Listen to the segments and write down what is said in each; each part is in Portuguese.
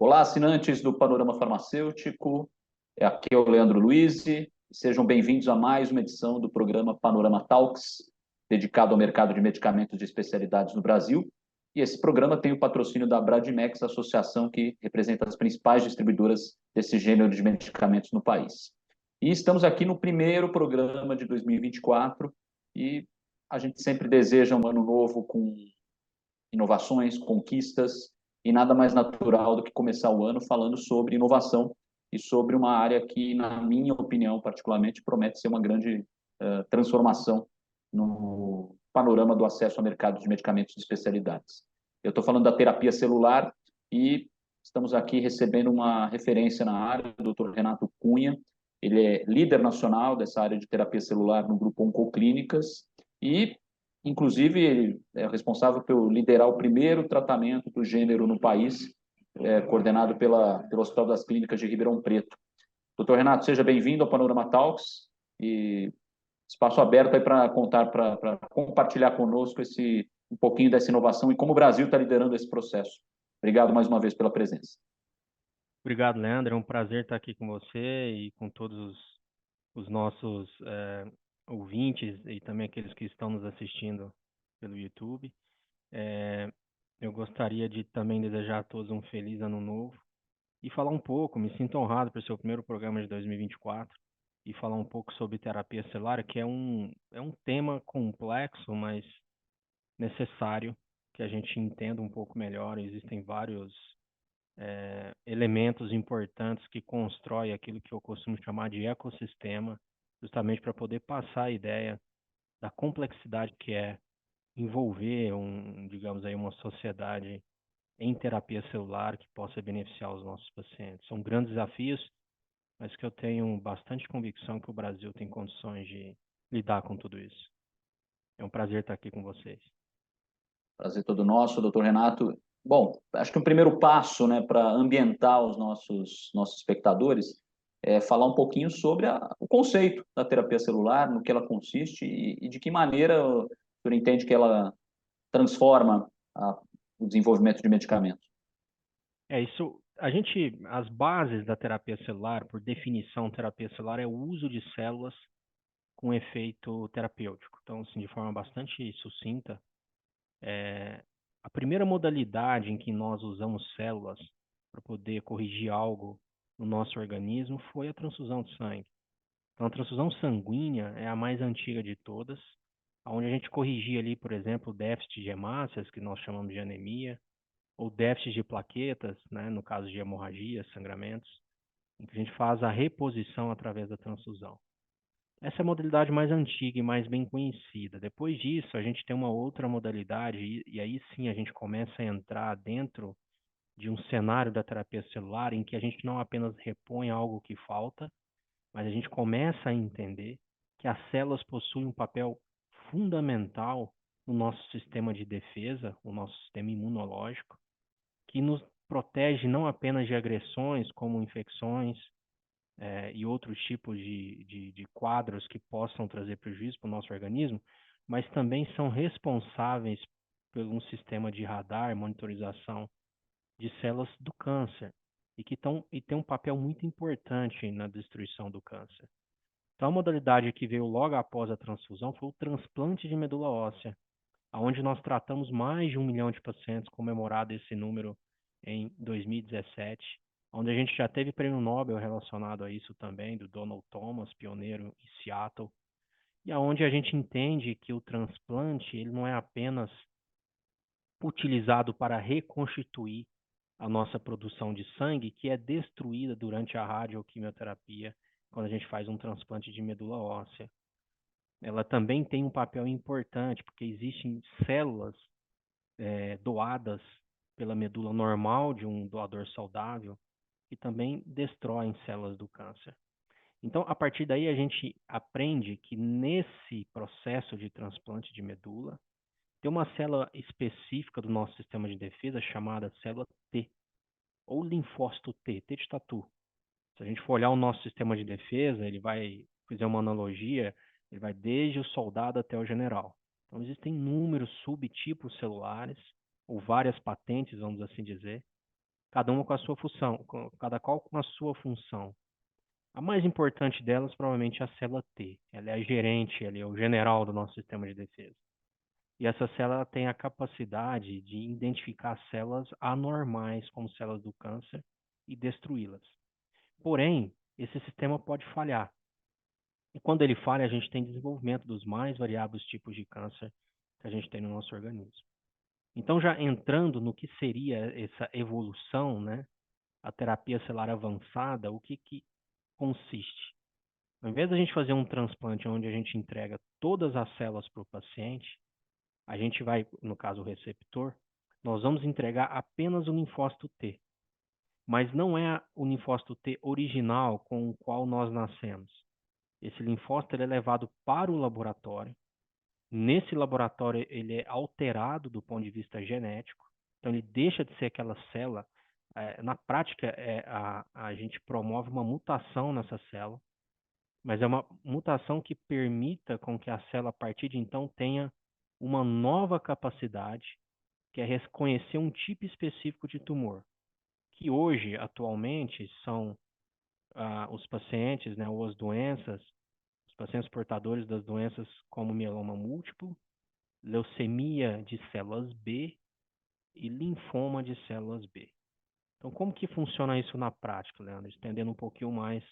Olá, assinantes do Panorama Farmacêutico. Aqui é o Leandro Luiz. Sejam bem-vindos a mais uma edição do programa Panorama Talks, dedicado ao mercado de medicamentos de especialidades no Brasil. E esse programa tem o patrocínio da Bradimex, associação que representa as principais distribuidoras desse gênero de medicamentos no país. E estamos aqui no primeiro programa de 2024 e a gente sempre deseja um ano novo com inovações, conquistas, e nada mais natural do que começar o ano falando sobre inovação e sobre uma área que, na minha opinião, particularmente, promete ser uma grande transformação no panorama do acesso ao mercado de medicamentos de especialidades. Eu estou falando da terapia celular e estamos aqui recebendo uma referência na área, o Dr. Renato Cunha. Ele é líder nacional dessa área de terapia celular no grupo Oncoclínicas e inclusive, ele é responsável por liderar o primeiro tratamento do gênero no país, coordenado pelo Hospital das Clínicas de Ribeirão Preto. Doutor Renato, seja bem-vindo ao Panorama Talks e espaço aberto aí para compartilhar conosco um pouquinho dessa inovação e como o Brasil está liderando esse processo. Obrigado mais uma vez pela presença. Obrigado, Leandro. É um prazer estar aqui com você e com todos os nossos ouvintes e também aqueles que estão nos assistindo pelo YouTube. Eu gostaria de também desejar a todos um feliz ano novo e falar um pouco, me sinto honrado por ser o primeiro programa de 2024 e falar um pouco sobre terapia celular, que é um tema complexo, mas necessário que a gente entenda um pouco melhor. Existem vários elementos importantes que constroem aquilo que eu costumo chamar de ecossistema, justamente para poder passar a ideia da complexidade que é envolver digamos aí, uma sociedade em terapia celular que possa beneficiar os nossos pacientes. São grandes desafios, mas que eu tenho bastante convicção que o Brasil tem condições de lidar com tudo isso. É um prazer estar aqui com vocês. Prazer todo nosso, doutor Renato. Bom, acho que o primeiro passo, né, para ambientar os nossos espectadores é falar um pouquinho sobre o conceito da terapia celular, no que ela consiste e de que maneira o senhor entende que ela transforma o desenvolvimento de medicamentos. As bases da terapia celular, por definição, terapia celular é o uso de células com efeito terapêutico. Então, assim, de forma bastante sucinta, a primeira modalidade em que nós usamos células para poder corrigir algo no nosso organismo foi a transfusão de sangue. Então, a transfusão sanguínea é a mais antiga de todas, onde a gente corrigia ali, por exemplo, o déficit de hemácias, que nós chamamos de anemia, ou déficit de plaquetas, né, no caso de hemorragia, sangramentos, em que a gente faz a reposição através da transfusão. Essa é a modalidade mais antiga e mais bem conhecida. Depois disso, a gente tem uma outra modalidade, e aí sim a gente começa a entrar dentro de um cenário da terapia celular em que a gente não apenas repõe algo que falta, mas a gente começa a entender que as células possuem um papel fundamental no nosso sistema de defesa, o nosso sistema imunológico, que nos protege não apenas de agressões como infecções, e outros tipos de quadros que possam trazer prejuízo para o nosso organismo, mas também são responsáveis por um sistema de radar, monitorização de células do câncer, e tem um papel muito importante na destruição do câncer. Então, a modalidade que veio logo após a transfusão foi o transplante de medula óssea, onde nós tratamos mais de 1 milhão de pacientes, comemorado esse número em 2017, onde a gente já teve prêmio Nobel relacionado a isso também, do Donald Thomas, pioneiro em Seattle, e aonde a gente entende que o transplante ele não é apenas utilizado para reconstituir a nossa produção de sangue, que é destruída durante a radioquimioterapia, quando a gente faz um transplante de medula óssea. Ela também tem um papel importante, porque existem células doadas pela medula normal de um doador saudável, que também destroem células do câncer. Então, a partir daí, a gente aprende que nesse processo de transplante de medula, tem uma célula específica do nosso sistema de defesa chamada célula T, ou linfócito T, T de tatu. Se a gente for olhar o nosso sistema de defesa, ele vai fazer uma analogia, ele vai desde o soldado até o general. Então, existem inúmeros subtipos celulares, ou várias patentes, vamos assim dizer, cada uma com a sua função, cada qual com a sua função. A mais importante delas, provavelmente, é a célula T. Ela é a gerente, ela é o general do nosso sistema de defesa. E essa célula tem a capacidade de identificar células anormais, como células do câncer, e destruí-las. Porém, esse sistema pode falhar. E quando ele falha, a gente tem desenvolvimento dos mais variados tipos de câncer que a gente tem no nosso organismo. Então, já entrando no que seria essa evolução, né, a terapia celular avançada, o que consiste? Ao invés da gente fazer um transplante onde a gente entrega todas as células para o paciente, a gente vai, no caso o receptor, nós vamos entregar apenas o linfócito T, mas não é o linfócito T original com o qual nós nascemos. Esse linfócito ele é levado para o laboratório. Nesse laboratório ele é alterado do ponto de vista genético, então ele deixa de ser aquela célula. Na prática, a gente promove uma mutação nessa célula, mas é uma mutação que permita com que a célula, a partir de então, tenha uma nova capacidade, que é reconhecer um tipo específico de tumor, que hoje, atualmente, são os pacientes, né, ou as doenças, os pacientes portadores das doenças como mieloma múltiplo, leucemia de células B e linfoma de células B. Então, como que funciona isso na prática, Leandro? Estendendo um pouquinho mais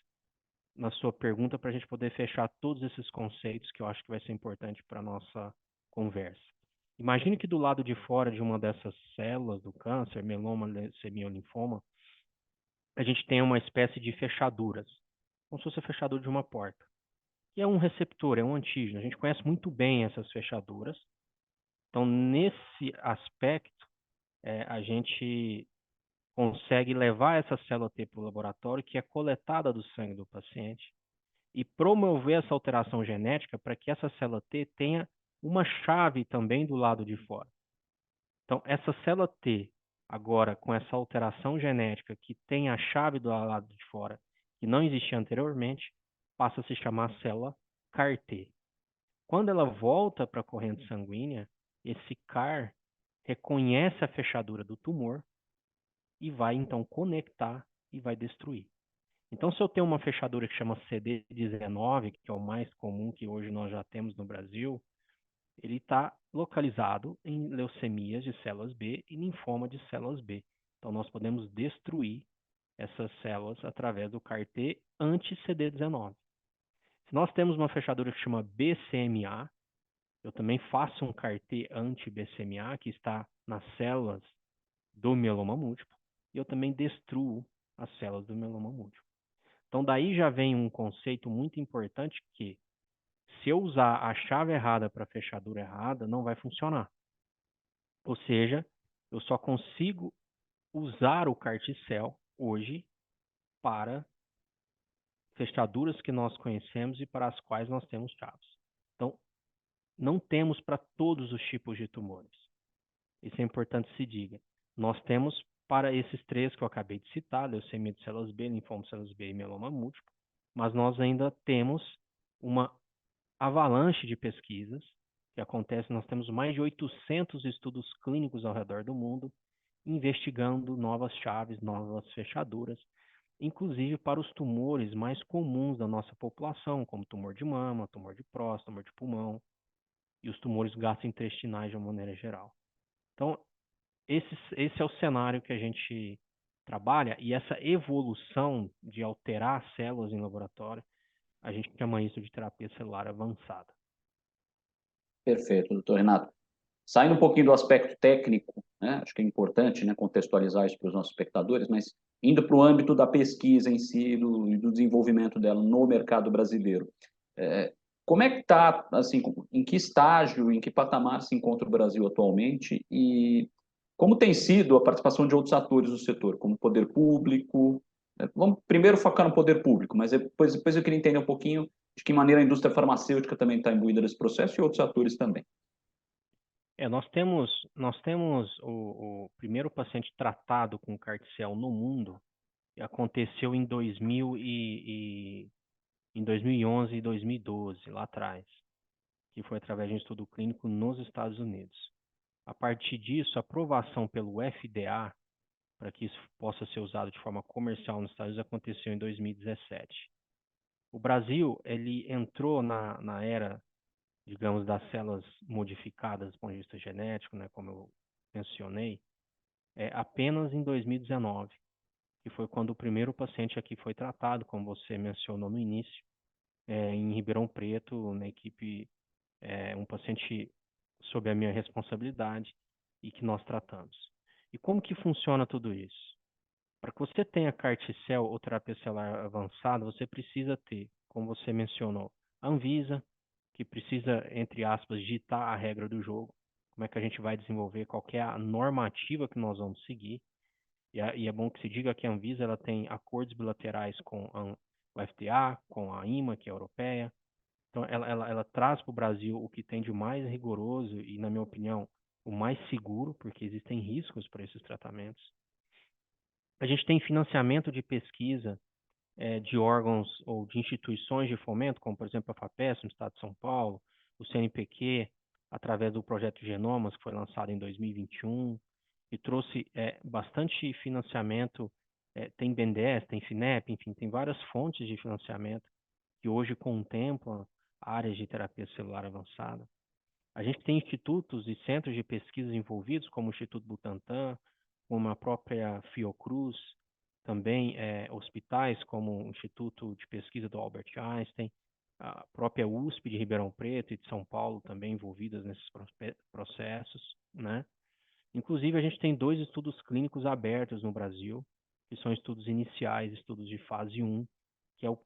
na sua pergunta para a gente poder fechar todos esses conceitos que eu acho que vai ser importante para a nossa conversa. Imagine que do lado de fora de uma dessas células do câncer, mieloma, leucemia ou linfoma, a gente tem uma espécie de fechaduras, como se fosse a fechadura de uma porta. E é um receptor, é um antígeno. A gente conhece muito bem essas fechaduras. Então, nesse aspecto, a gente consegue levar essa célula T para o laboratório, que é coletada do sangue do paciente, e promover essa alteração genética para que essa célula T tenha uma chave também do lado de fora. Então, essa célula T, agora com essa alteração genética que tem a chave do lado de fora, que não existia anteriormente, passa a se chamar célula CAR-T. Quando ela volta para a corrente sanguínea, esse CAR reconhece a fechadura do tumor e vai então conectar e vai destruir. Então, se eu tenho uma fechadura que chama CD19, que é o mais comum que hoje nós já temos no Brasil, ele está localizado em leucemias de células B e linfoma de células B. Então, nós podemos destruir essas células através do CAR-T anti-CD19. Se nós temos uma fechadura que chama BCMA, eu também faço um CAR-T anti-BCMA, que está nas células do mieloma múltiplo, e eu também destruo as células do mieloma múltiplo. Então, daí já vem um conceito muito importante que, se eu usar a chave errada para a fechadura errada, não vai funcionar. Ou seja, eu só consigo usar o CAR-T-cell hoje para fechaduras que nós conhecemos e para as quais nós temos chaves. Então, não temos para todos os tipos de tumores. Isso é importante que se diga. Nós temos para esses três que eu acabei de citar, leucemia de células B, linfoma de células B e mieloma múltiplo, mas nós ainda temos uma avalanche de pesquisas que acontece. Nós temos mais de 800 estudos clínicos ao redor do mundo investigando novas chaves, novas fechaduras, inclusive para os tumores mais comuns da nossa população, como tumor de mama, tumor de próstata, tumor de pulmão e os tumores gastrointestinais de uma maneira geral. Então, esse é o cenário que a gente trabalha, e essa evolução de alterar células em laboratório, a gente chama isso de terapia celular avançada. Perfeito, doutor Renato. Saindo um pouquinho do aspecto técnico, né, acho que é importante, né, contextualizar isso para os nossos espectadores, mas indo para o âmbito da pesquisa em si, do desenvolvimento dela no mercado brasileiro. Como é que está, assim, em que estágio, em que patamar se encontra o Brasil atualmente e como tem sido a participação de outros atores do setor, como o poder público? Vamos primeiro focar no poder público, mas depois eu queria entender um pouquinho de que maneira a indústria farmacêutica também está imbuída nesse processo e outros atores também. Nós temos o primeiro paciente tratado com CAR-T-cell no mundo, que aconteceu em 2011 e 2012, lá atrás, que foi através de um estudo clínico nos Estados Unidos. A partir disso, a aprovação pelo FDA, para que isso possa ser usado de forma comercial nos Estados Unidos aconteceu em 2017. O Brasil, ele entrou na era, digamos, das células modificadas do ponto de vista genético, né, como eu mencionei, apenas em 2019, que foi quando o primeiro paciente aqui foi tratado, como você mencionou no início, em Ribeirão Preto, na equipe, um paciente sob a minha responsabilidade e que nós tratamos. E como que funciona tudo isso? Para que você tenha CAR-T-cell ou terapia celular avançada, você precisa ter, como você mencionou, a Anvisa, que precisa, entre aspas, ditar a regra do jogo, como é que a gente vai desenvolver, qual que é a normativa que nós vamos seguir. E é bom que se diga que a Anvisa ela tem acordos bilaterais com o FDA, com a IMA, que é a europeia. Então, ela traz para o Brasil o que tem de mais rigoroso e, na minha opinião, o mais seguro, porque existem riscos para esses tratamentos. A gente tem financiamento de pesquisa de órgãos ou de instituições de fomento, como, por exemplo, a FAPESP, no estado de São Paulo, o CNPq, através do projeto Genomas, que foi lançado em 2021, e trouxe bastante financiamento. Tem BNDES, tem FINEP, enfim, tem várias fontes de financiamento que hoje contemplam áreas de terapia celular avançada. A gente tem institutos e centros de pesquisa envolvidos, como o Instituto Butantan, como a própria Fiocruz, também hospitais como o Instituto de Pesquisa do Albert Einstein, a própria USP de Ribeirão Preto e de São Paulo também envolvidas nesses processos, né? Inclusive, a gente tem 2 estudos clínicos abertos no Brasil, que são estudos iniciais, estudos de fase 1, que é a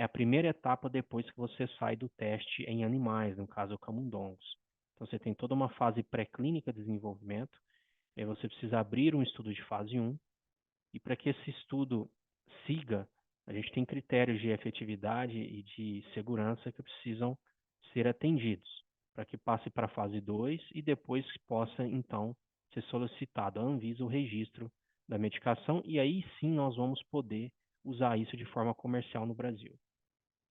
primeira etapa depois que você sai do teste em animais, no caso, o camundongos. Então, você tem toda uma fase pré-clínica de desenvolvimento, e aí você precisa abrir um estudo de fase 1, e para que esse estudo siga, a gente tem critérios de efetividade e de segurança que precisam ser atendidos, para que passe para a fase 2 e depois possa, então, ser solicitado à Anvisa o registro da medicação, e aí sim nós vamos poder usar isso de forma comercial no Brasil.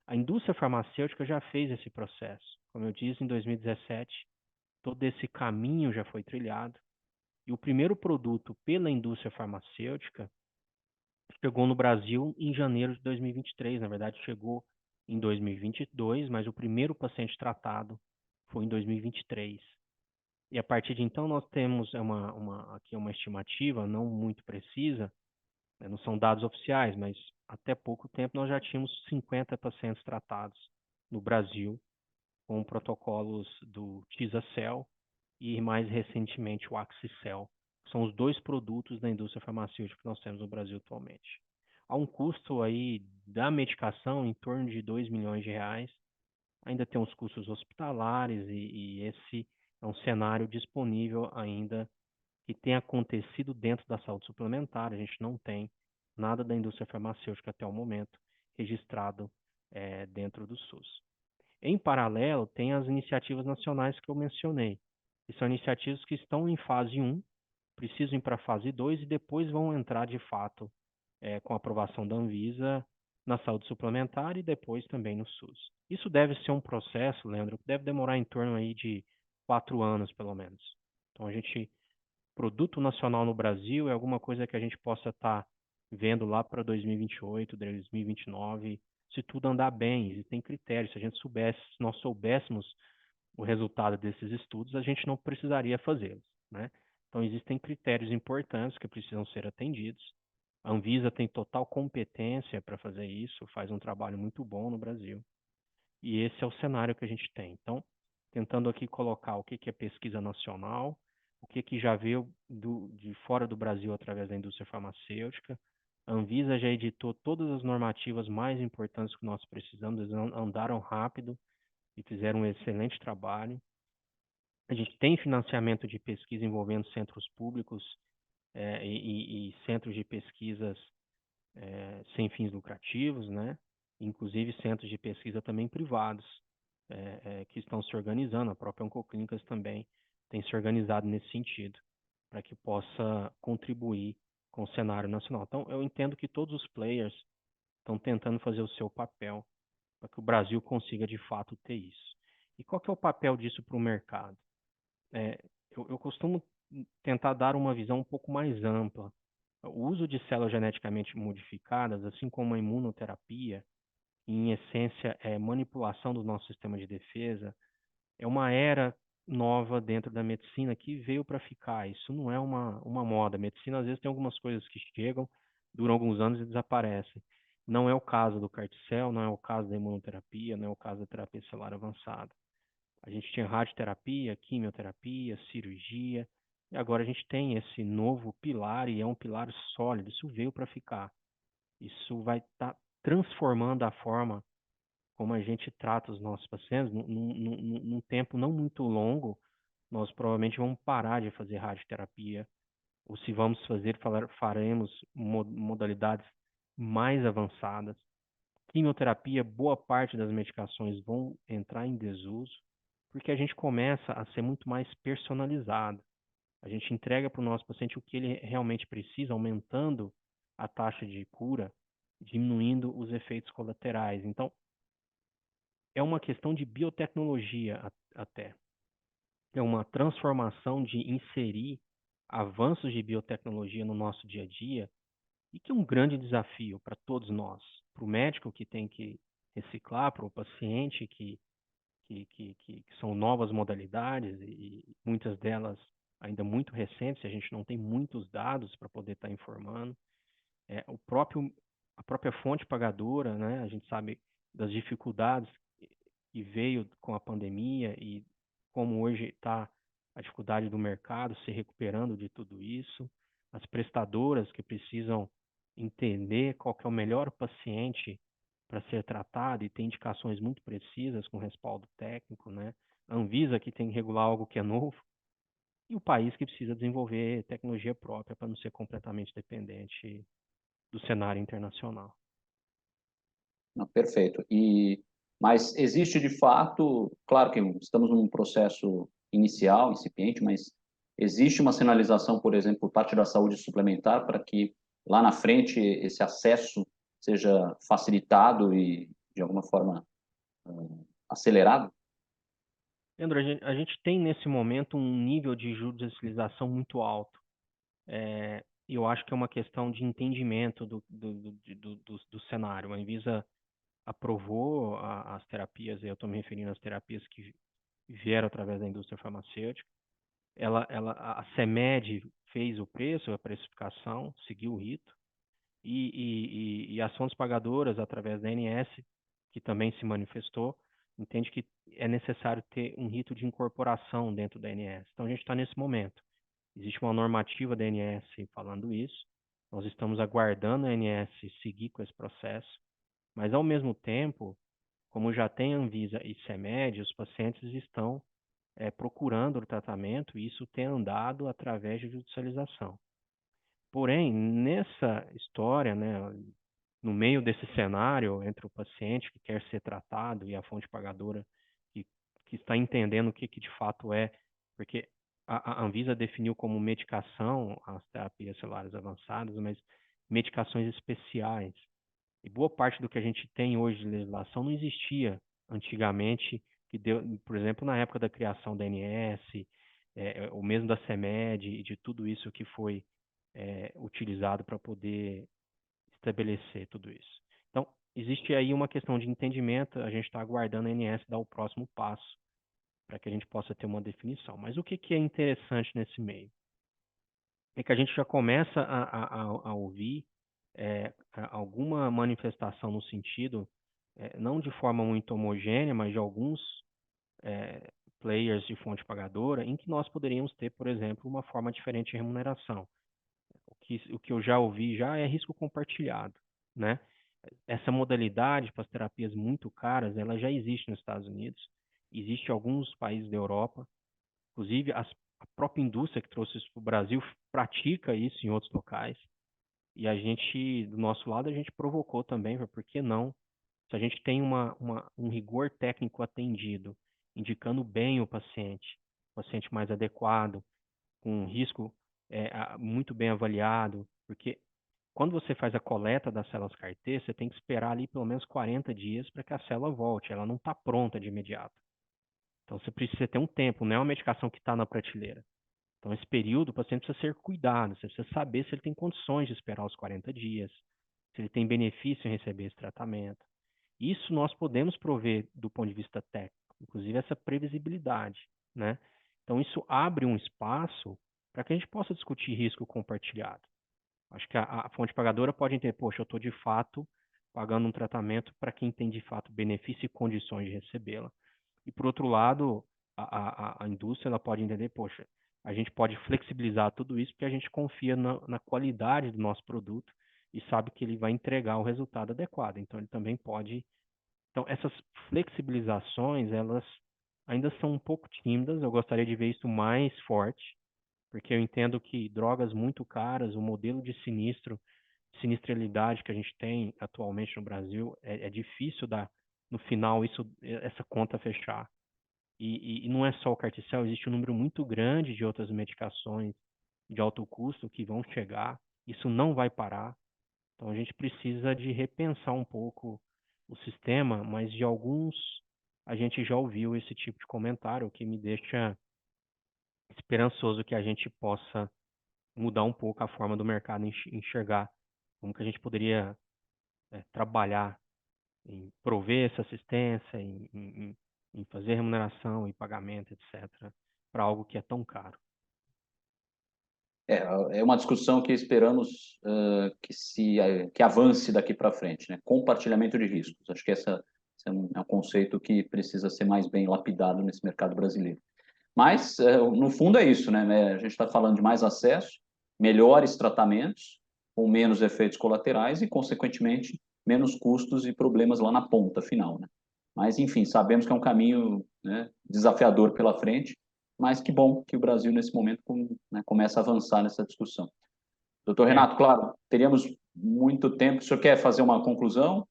A indústria farmacêutica já fez esse processo. Como eu disse, em 2017, todo esse caminho já foi trilhado, e o primeiro produto pela indústria farmacêutica chegou no Brasil em janeiro de 2023. Na verdade, chegou em 2022, mas o primeiro paciente tratado foi em 2023. E a partir de então, nós temos aqui uma estimativa não muito precisa, né, não são dados oficiais, mas até pouco tempo nós já tínhamos 50 pacientes tratados no Brasil com protocolos do Tisacel e mais recentemente o Axicel. São os 2 produtos da indústria farmacêutica que nós temos no Brasil atualmente. Há um custo aí da medicação em torno de R$ 2 milhões. Ainda tem os custos hospitalares e esse é um cenário disponível ainda que tem acontecido dentro da saúde suplementar. A gente não tem nada da indústria farmacêutica até o momento registrado dentro do SUS. Em paralelo, tem as iniciativas nacionais que eu mencionei, que são iniciativas que estão em fase 1, precisam ir para a fase 2 e depois vão entrar de fato com a aprovação da Anvisa na saúde suplementar e depois também no SUS. Isso deve ser um processo, Leandro, que deve demorar em torno aí de 4 anos, pelo menos. Então, produto nacional no Brasil é alguma coisa que a gente possa estar vendo lá para 2028, 2029, se tudo andar bem, existem critérios. Se a gente soubesse, se nós soubéssemos o resultado desses estudos, a gente não precisaria fazê-los, né? Então, existem critérios importantes que precisam ser atendidos. A Anvisa tem total competência para fazer isso, faz um trabalho muito bom no Brasil. E esse é o cenário que a gente tem. Então, tentando aqui colocar o que é pesquisa nacional, o que já veio de fora do Brasil através da indústria farmacêutica. A Anvisa já editou todas as normativas mais importantes que nós precisamos, eles andaram rápido e fizeram um excelente trabalho. A gente tem financiamento de pesquisa envolvendo centros públicos e centros de pesquisas sem fins lucrativos, né? Inclusive centros de pesquisa também privados que estão se organizando. A própria Oncoclínicas também tem se organizado nesse sentido, para que possa contribuir com o cenário nacional. Então, eu entendo que todos os players estão tentando fazer o seu papel para que o Brasil consiga de fato ter isso. E qual que é o papel disso para o mercado? Eu costumo tentar dar uma visão um pouco mais ampla. O uso de células geneticamente modificadas, assim como a imunoterapia, em essência é manipulação do nosso sistema de defesa, é uma era nova dentro da medicina que veio para ficar. Isso não é uma moda. A medicina, às vezes, tem algumas coisas que chegam, duram alguns anos e desaparecem. Não é o caso do CAR-T-cell, não é o caso da imunoterapia, não é o caso da terapia celular avançada. A gente tinha radioterapia, quimioterapia, cirurgia, e agora a gente tem esse novo pilar e é um pilar sólido. Isso veio para ficar. Isso vai estar transformando a forma como a gente trata os nossos pacientes. Num tempo não muito longo, nós provavelmente vamos parar de fazer radioterapia, ou se vamos fazer, faremos modalidades mais avançadas. Quimioterapia, boa parte das medicações vão entrar em desuso, porque a gente começa a ser muito mais personalizado. A gente entrega para o nosso paciente o que ele realmente precisa, aumentando a taxa de cura, diminuindo os efeitos colaterais. Então, é uma questão de biotecnologia até. É uma transformação de inserir avanços de biotecnologia no nosso dia a dia e que é um grande desafio para todos nós. Para o médico que tem que reciclar, para o paciente que são novas modalidades e muitas delas ainda muito recentes, a gente não tem muitos dados para poder estar informando. A própria fonte pagadora, né? A gente sabe das dificuldades que veio com a pandemia e como hoje está a dificuldade do mercado se recuperando de tudo isso, as prestadoras que precisam entender qual que é o melhor paciente para ser tratado e tem indicações muito precisas com respaldo técnico, né? A Anvisa que tem que regular algo que é novo e o país que precisa desenvolver tecnologia própria para não ser completamente dependente do cenário internacional. Não, perfeito. Mas existe de fato, claro que estamos num processo inicial, incipiente, mas existe uma sinalização, por exemplo, por parte da saúde suplementar para que lá na frente esse acesso seja facilitado e de alguma forma acelerado? Leandro, a gente tem nesse momento um nível de judicialização muito alto. Eu acho que é uma questão de entendimento do cenário. A Anvisa aprovou as terapias, eu estou me referindo às terapias que vieram através da indústria farmacêutica. A CEMED fez o preço, a precificação, seguiu o rito, e as fontes pagadoras, através da ANS, que também se manifestou, entende que é necessário ter um rito de incorporação dentro da ANS. Então, a gente está nesse momento. Existe uma normativa da ANS falando isso. Nós estamos aguardando a ANS seguir com esse processo, mas, ao mesmo tempo, como já tem Anvisa e CEMED, os pacientes estão procurando o tratamento e isso tem andado através de judicialização. Porém, nessa história, né, no meio desse cenário entre o paciente que quer ser tratado e a fonte pagadora que, que está entendendo o que de fato é, porque a Anvisa definiu como medicação as terapias celulares avançadas, mas medicações especiais. E boa parte do que a gente tem hoje de legislação não existia antigamente, que deu, por exemplo, na época da criação da ANS, o mesmo da CEMED e de tudo isso que foi utilizado para poder estabelecer tudo isso. Então, existe aí uma questão de entendimento, a gente está aguardando a ANS dar o próximo passo para que a gente possa ter uma definição. Mas o que é interessante nesse meio? É que a gente já começa a ouvir alguma manifestação no sentido, não de forma muito homogênea, mas de alguns players de fonte pagadora, em que nós poderíamos ter, por exemplo, uma forma diferente de remuneração. O que eu já ouvi já é risco compartilhado, né? Essa modalidade para as terapias muito caras, ela já existe nos Estados Unidos, existe em alguns países da Europa, inclusive a própria indústria que trouxe isso para o Brasil pratica isso em outros locais. E a gente, do nosso lado, a gente provocou também, por que não? Se a gente tem um rigor técnico atendido, indicando bem o paciente mais adequado, com um risco muito bem avaliado, porque quando você faz a coleta das células CAR-T, você tem que esperar ali pelo menos 40 dias para que a célula volte, ela não está pronta de imediato. Então você precisa ter um tempo, não é uma medicação que está na prateleira. Então, esse período, o paciente precisa ser cuidado, você precisa saber se ele tem condições de esperar os 40 dias, se ele tem benefício em receber esse tratamento. Isso nós podemos prover do ponto de vista técnico, inclusive essa previsibilidade, né? Então, isso abre um espaço para que a gente possa discutir risco compartilhado. Acho que a fonte pagadora pode entender, poxa, eu estou de fato pagando um tratamento para quem tem de fato benefício e condições de recebê-la. E por outro lado, a indústria ela pode entender, poxa, a gente pode flexibilizar tudo isso porque a gente confia na qualidade do nosso produto e sabe que ele vai entregar o resultado adequado. Então, ele também pode. Então, essas flexibilizações, elas ainda são um pouco tímidas. Eu gostaria de ver isso mais forte, porque eu entendo que drogas muito caras, o modelo de sinistralidade que a gente tem atualmente no Brasil, é difícil dar, no final, essa conta fechar. E não é só o Carticel, existe um número muito grande de outras medicações de alto custo que vão chegar. Isso não vai parar. Então a gente precisa de repensar um pouco o sistema, mas de alguns a gente já ouviu esse tipo de comentário, o que me deixa esperançoso que a gente possa mudar um pouco a forma do mercado enxergar como que a gente poderia trabalhar em prover essa assistência, em fazer remuneração e pagamento, etc., para algo que é tão caro. É uma discussão que esperamos que avance daqui para frente, né? Compartilhamento de riscos. Acho que esse é um conceito que precisa ser mais bem lapidado nesse mercado brasileiro. Mas, no fundo, é isso, né? A gente está falando de mais acesso, melhores tratamentos, com menos efeitos colaterais e, consequentemente, menos custos e problemas lá na ponta final, né? Mas, enfim, sabemos que é um caminho, né, desafiador pela frente, mas que bom que o Brasil, nesse momento, né, começa a avançar nessa discussão. Doutor É. Renato, claro, teríamos muito tempo. O senhor quer fazer uma conclusão?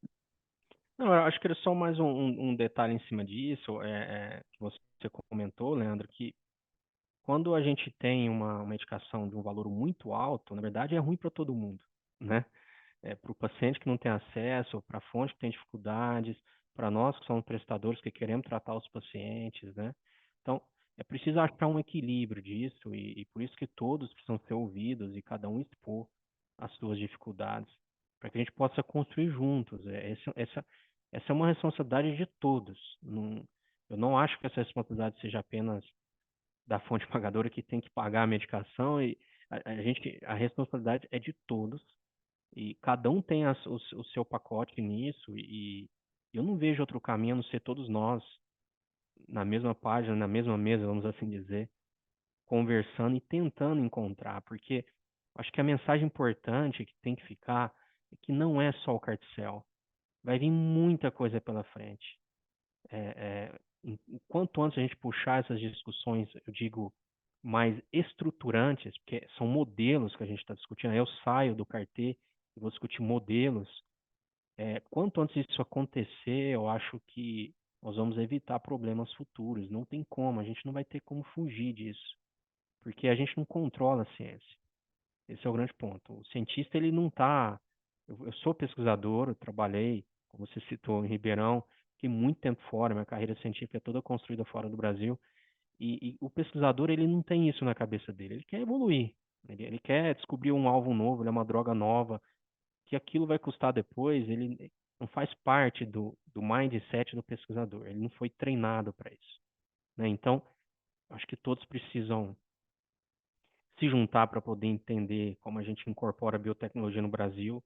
Não, eu acho que era só mais um detalhe em cima disso, que você comentou, Leandro, que quando a gente tem uma medicação de um valor muito alto, na verdade é ruim para todo mundo, né? Para o paciente que não tem acesso, para a fonte que tem dificuldades, para nós que somos prestadores que queremos tratar os pacientes, né? Então, é preciso achar um equilíbrio disso e por isso que todos precisam ser ouvidos e cada um expor as suas dificuldades, para que a gente possa construir juntos. Essa é uma responsabilidade de todos. Eu não acho que essa responsabilidade seja apenas da fonte pagadora que tem que pagar a medicação e a responsabilidade é de todos e cada um tem o seu pacote nisso e eu não vejo outro caminho a não ser todos nós na mesma página, na mesma mesa, vamos assim dizer, conversando e tentando encontrar, porque acho que a mensagem importante que tem que ficar é que não é só o Carticel, vai vir muita coisa pela frente. Quanto antes a gente puxar essas discussões, eu digo, mais estruturantes, porque são modelos que a gente está discutindo, eu saio do Cartê e vou discutir modelos. Quanto antes isso acontecer, eu acho que nós vamos evitar problemas futuros. Não tem como, a gente não vai ter como fugir disso, porque a gente não controla a ciência. Esse é o grande ponto. O cientista, ele não está. Eu sou pesquisador, eu trabalhei, como você citou, em Ribeirão, fiquei muito tempo fora, minha carreira científica é toda construída fora do Brasil. E o pesquisador, ele não tem isso na cabeça dele, ele quer evoluir. Ele quer descobrir um alvo novo, uma droga nova, que aquilo vai custar depois, ele não faz parte do mindset do pesquisador, ele não foi treinado para isso, né? Então, acho que todos precisam se juntar para poder entender como a gente incorpora a biotecnologia no Brasil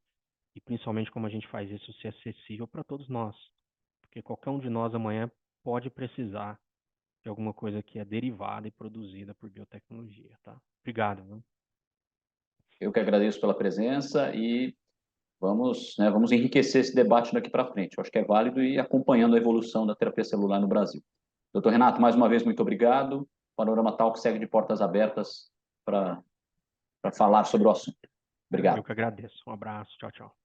e principalmente como a gente faz isso ser acessível para todos nós, porque qualquer um de nós amanhã pode precisar de alguma coisa que é derivada e produzida por biotecnologia, tá? Obrigado, viu? Eu que agradeço pela presença e vamos enriquecer esse debate daqui para frente. Eu acho que é válido e acompanhando a evolução da terapia celular no Brasil. Doutor Renato, mais uma vez, muito obrigado. O Panorama Talk segue de portas abertas para falar sobre o assunto. Eu Obrigado. que agradeço. Um abraço. Tchau, tchau.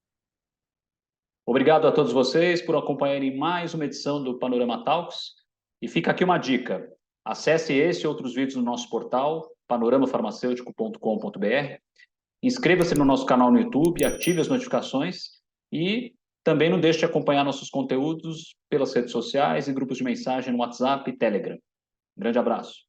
Obrigado a todos vocês por acompanharem mais uma edição do Panorama Talks. E fica aqui uma dica. Acesse esse e outros vídeos no nosso portal, panoramafarmacêutico.com.br. Inscreva-se no nosso canal no YouTube, ative as notificações e também não deixe de acompanhar nossos conteúdos pelas redes sociais e grupos de mensagem no WhatsApp e Telegram. Grande abraço.